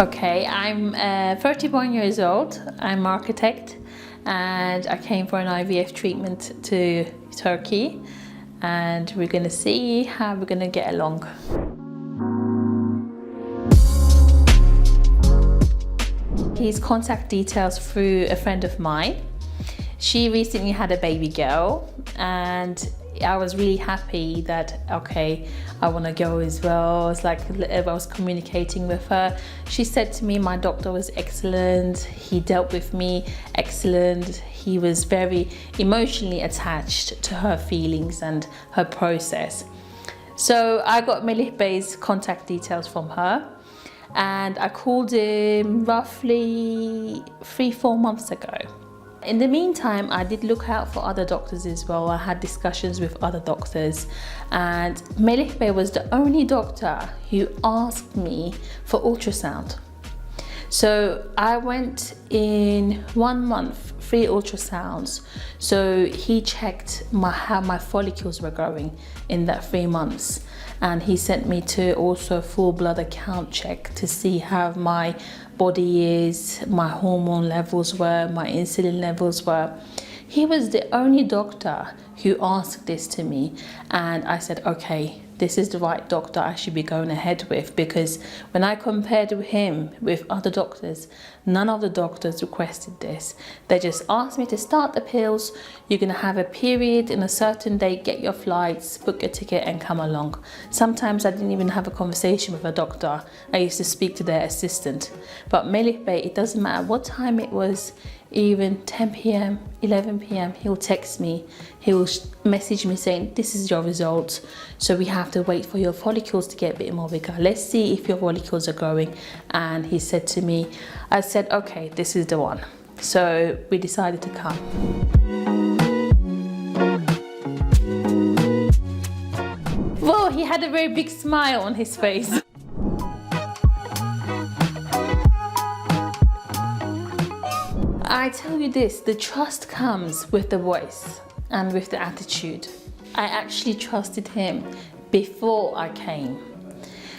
Okay, I'm 31 years old. I'm an architect and I came for an IVF treatment to Turkey, and we're gonna see how we're gonna get along. His contact details through a friend of mine. She recently had a baby girl and I was really happy that, okay, I want to go as well. It's like I was communicating with her. She said to me, my doctor was excellent. He dealt with me excellent. He was very emotionally attached to her feelings and her process. So I got Melih Bey's contact details from her and I called him roughly 3-4 months ago. In the meantime, I did look out for other doctors as well. I had discussions with other doctors, and Melih Bey was the only doctor who asked me for ultrasound. So I went in 1 month, 3 ultrasounds. So he checked how my follicles were growing in that 3 months. And he sent me to also a full blood account check to see how my body is, my hormone levels were, my insulin levels were. He was the only doctor who asked this to me, and I said, okay, this is the right doctor I should be going ahead with, because when I compared him with other doctors, none of the doctors requested this. They just asked me to start the pills, you're gonna have a period in a certain day, get your flights, book a ticket and come along. Sometimes I didn't even have a conversation with a doctor. I used to speak to their assistant. But Melih Bey, it doesn't matter what time it was, even 10 p.m, 11 p.m, he'll text me, he'll message me saying, this is your result, so we have to wait for your follicles to get a bit more bigger. Let's see if your follicles are growing. And he said to me, I said, okay, this is the one. So we decided to come. Whoa, he had a very big smile on his face. I tell you this, the trust comes with the voice and with the attitude. I actually trusted him before I came.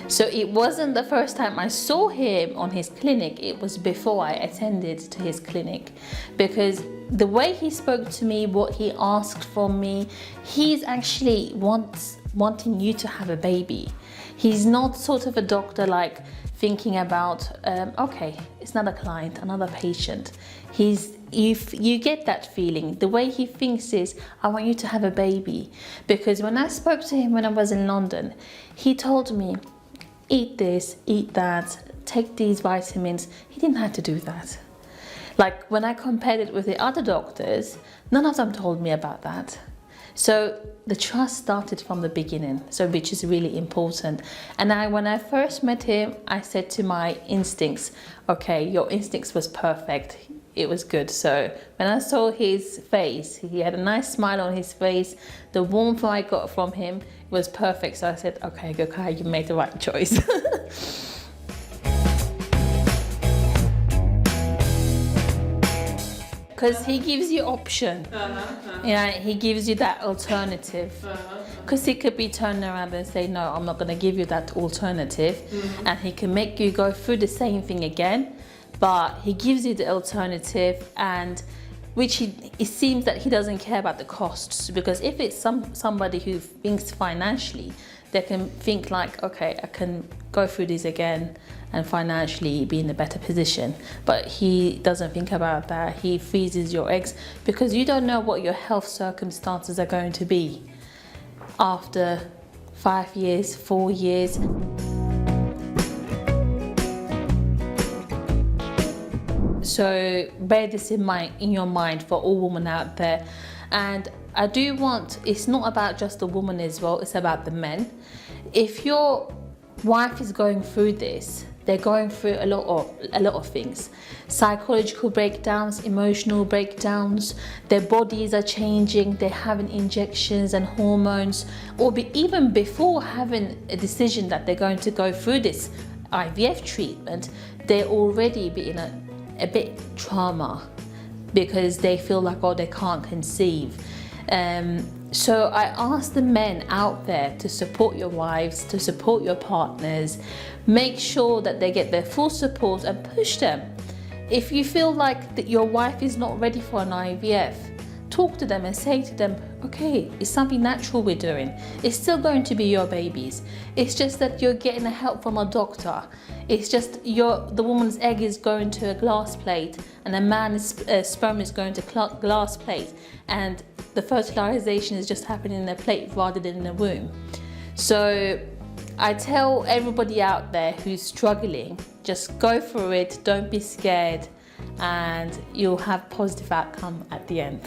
So it wasn't the first time I saw him on his clinic, it was before I attended to his clinic. Because the way he spoke to me, what he asked from me, he's actually wanting you to have a baby. He's not sort of a doctor like thinking about, okay, it's not a client, another patient. If you get that feeling, the way he thinks is, I want you to have a baby. Because when I spoke to him when I was in London, he told me, eat this, eat that, take these vitamins. He didn't have to do that. Like when I compared it with the other doctors, none of them told me about that. So the trust started from the beginning, so which is really important. And when I first met him, I said to my instincts, okay, your instincts was perfect. It was good. So when I saw his face, he had a nice smile on his face. The warmth I got from him was perfect. So I said, okay, Gökay, you made the right choice. Because he gives you option. Yeah, he gives you that alternative. Because he could be turning around and say, no, I'm not going to give you that alternative. And he can make you go through the same thing again. But he gives you the alternative, and it seems that he doesn't care about the costs. Because if it's somebody who thinks financially, they can think like, okay, I can go through this again and financially be in a better position. But he doesn't think about that. He freezes your eggs because you don't know what your health circumstances are going to be after 5 years, 4 years. So bear this in your mind for all women out there. And I do want, it's not about just the woman as well, it's about the men. If your wife is going through this, they're going through a lot of things. Psychological breakdowns, emotional breakdowns, their bodies are changing, they're having injections and hormones, or even before having a decision that they're going to go through this IVF treatment, they're already being a bit trauma because they feel like, oh, they can't conceive. So I ask the men out there to support your wives, to support your partners. Make sure that they get their full support and push them. If you feel like that your wife is not ready for an IVF, talk to them and say to them, okay, it's something natural we're doing. It's still going to be your babies. It's just that you're getting a help from a doctor. It's just the woman's egg is going to a glass plate and a man's sperm is going to glass plate, and the fertilization is just happening in a plate rather than in a womb. So I tell everybody out there who's struggling, just go for it, don't be scared, and you'll have positive outcome at the end.